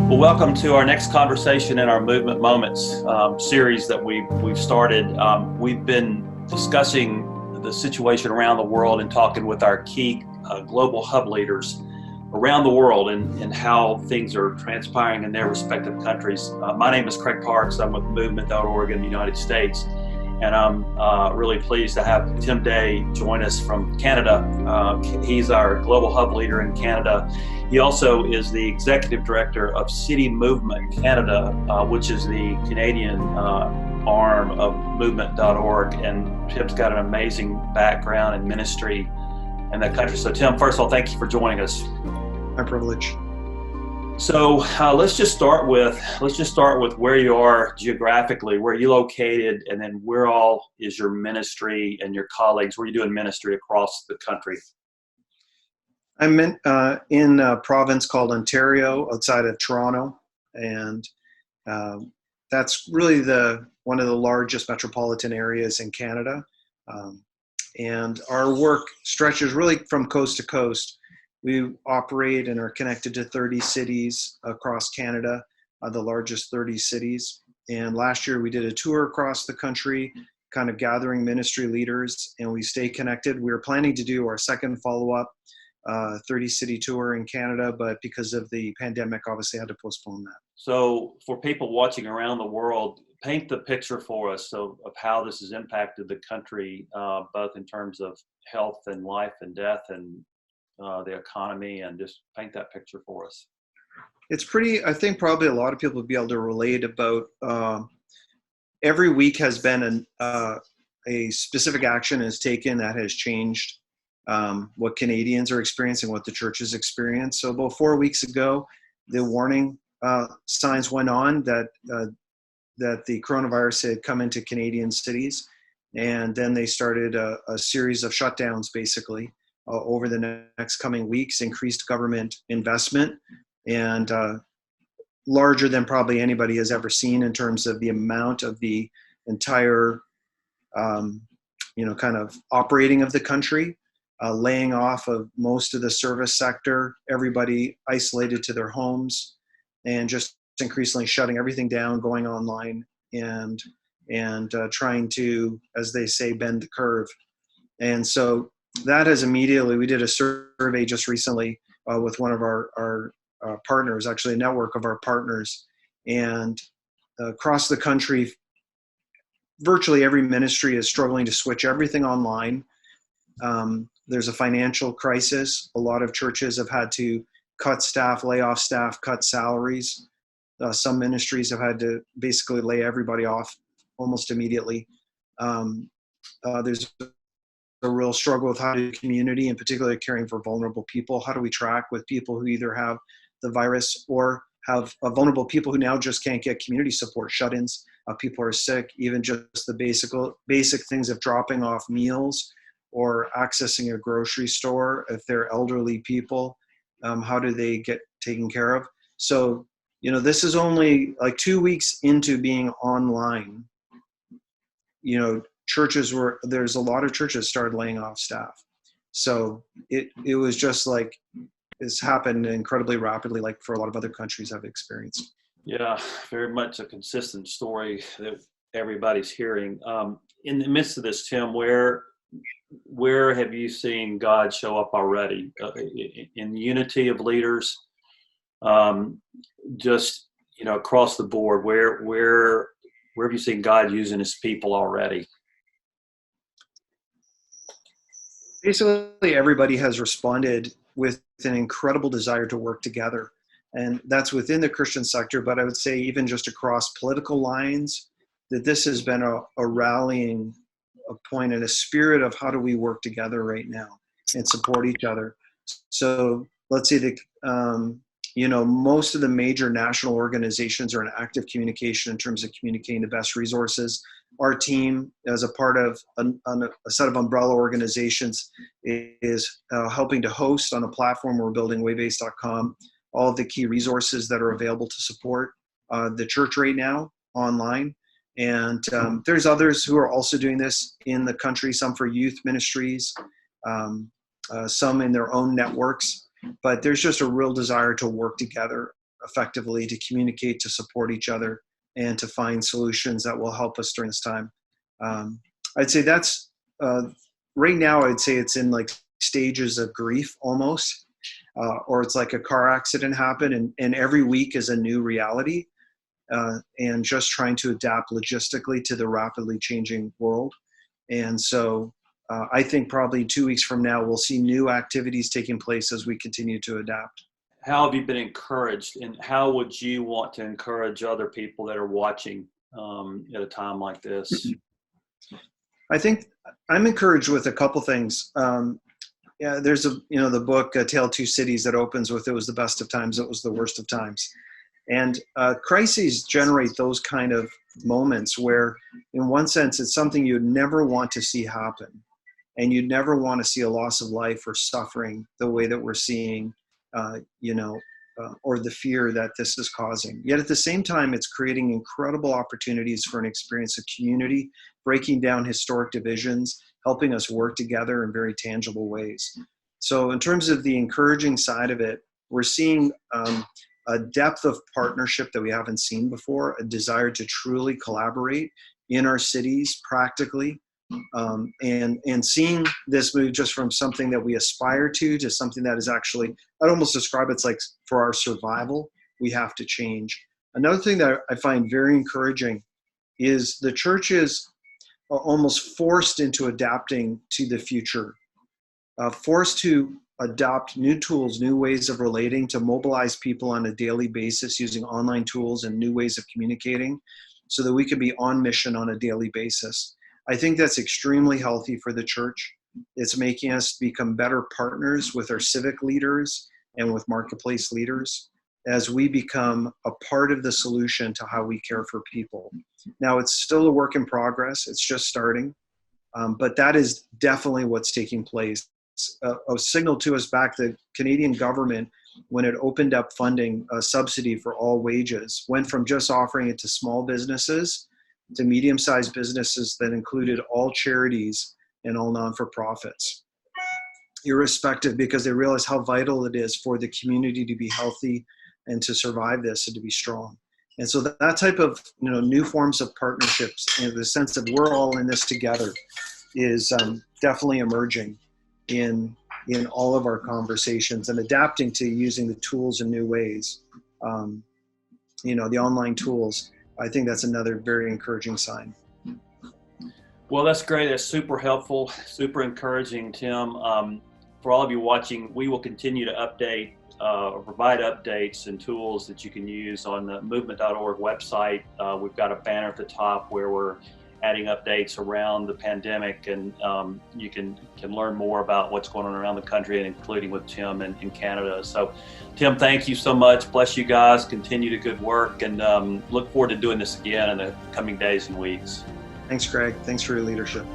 Well, welcome to our next conversation in our Movement Moments series that we've started. We've been discussing the situation around the world and talking with our key global hub leaders around the world and how things are transpiring in their respective countries. My name is Craig Parks. I'm with Movement.org in the United States. And I'm really pleased to have Tim Day join us from Canada. He's our global hub leader in Canada. He also is the executive director of City Movement Canada, which is the Canadian arm of Movement.org. And Tim's got an amazing background in ministry in that country. So Tim, first of all, thank you for joining us. My privilege. So let's just start with where you are geographically, where you're located, and then where all is your ministry and your colleagues, where you're doing ministry across the country. I'm in a province called Ontario, outside of Toronto, and that's really one of the largest metropolitan areas in Canada. And our work stretches really from coast to coast. We operate and are connected to 30 cities across Canada, the largest 30 cities. And last year we did a tour across the country, kind of gathering ministry leaders, and we stay connected. We were planning to do our second follow-up 30-city tour in Canada, but because of the pandemic, obviously had to postpone that. So for people watching around the world, paint the picture for us of how this has impacted the country, both in terms of health and life and death and the economy, and just paint that picture for us. It's I think probably a lot of people would be able to relate about every week has been a specific action is taken that has changed what Canadians are experiencing, what the churches experience. So about 4 weeks ago, the warning signs went on that the coronavirus had come into Canadian cities, and then they started a series of shutdowns basically over the next coming weeks, increased government investment, and larger than probably anybody has ever seen in terms of the amount of the entire kind of operating of the country. Laying off of most of the service sector, everybody isolated to their homes, and just increasingly shutting everything down, going online, and trying to, as they say, bend the curve. And so that has immediately, we did a survey just recently with one of our partners, actually a network of our partners, and across the country, virtually every ministry is struggling to switch everything online. There's a financial crisis. A lot of churches have had to cut staff, lay off staff, cut salaries. Some ministries have had to basically lay everybody off almost immediately. There's a real struggle with how to do community, and particularly caring for vulnerable people. How do we track with people who either have the virus or have vulnerable people who now just can't get community support, shut-ins, people are sick, even just the basic things of dropping off meals or accessing a grocery store. If they're elderly people, how do they get taken care of? So, this is only like 2 weeks into being online. There's a lot of churches started laying off staff. So it was just like, it's happened incredibly rapidly, like for a lot of other countries I've experienced. Yeah, very much a consistent story that everybody's hearing. In the midst of this, Tim, where have you seen God show up already in unity of leaders? Just across the board, where have you seen God using His people already? Basically, everybody has responded with an incredible desire to work together, and that's within the Christian sector. But I would say even just across political lines, that this has been a rallying a point and a spirit of how do we work together right now and support each other. So let's say most of the major national organizations are in active communication in terms of communicating the best resources. Our team, as a part of a set of umbrella organizations, is helping to host on a platform we're building, waybase.com, all of the key resources that are available to support the church right now online. And there's others who are also doing this in the country, some for youth ministries, some in their own networks. But there's just a real desire to work together effectively, to communicate, to support each other, and to find solutions that will help us during this time. I'd say that's right now. I'd say it's in like stages of grief almost, or it's like a car accident happened, and every week is a new reality, and just trying to adapt logistically to the rapidly changing world. And so I think probably 2 weeks from now, we'll see new activities taking place as we continue to adapt. How have you been encouraged, and how would you want to encourage other people that are watching at a time like this? I think I'm encouraged with a couple things. Yeah, there's the book Tale of Two Cities that opens with, "It was the best of times, it was the worst of times." And crises generate those kind of moments where, in one sense, it's something you'd never want to see happen. And you'd never want to see a loss of life or suffering the way that we're seeing, or the fear that this is causing. Yet at the same time, it's creating incredible opportunities for an experience of community, breaking down historic divisions, helping us work together in very tangible ways. So in terms of the encouraging side of it, we're seeing a depth of partnership that we haven't seen before, a desire to truly collaborate in our cities practically, and seeing this move just from something that we aspire to something that is actually, I'd almost describe it's like for our survival, we have to change. Another thing that I find very encouraging is the church is almost forced into adapting to the future, forced to adopt new tools, new ways of relating, to mobilize people on a daily basis using online tools and new ways of communicating so that we can be on mission on a daily basis. I think that's extremely healthy for the church. It's making us become better partners with our civic leaders and with marketplace leaders as we become a part of the solution to how we care for people. Now, it's still a work in progress. It's just starting, but that is definitely what's taking place. A signal to us back, the Canadian government, when it opened up funding, a subsidy for all wages, went from just offering it to small businesses to medium-sized businesses that included all charities and all non-for-profits, irrespective, because they realize how vital it is for the community to be healthy and to survive this and to be strong. And so that type of new forms of partnerships and the sense that we're all in this together is definitely emerging in all of our conversations, and adapting to using the tools in new ways. The online tools, I think that's another very encouraging sign. Well, that's great. That's super helpful, super encouraging, Tim. For all of you watching, we will continue to update or provide updates and tools that you can use on the movement.org website. We've got a banner at the top where we're adding updates around the pandemic, and you can learn more about what's going on around the country, and including with Tim in Canada. So Tim, thank you so much. Bless you guys. Continue the good work, and look forward to doing this again in the coming days and weeks. Thanks, Greg. Thanks for your leadership.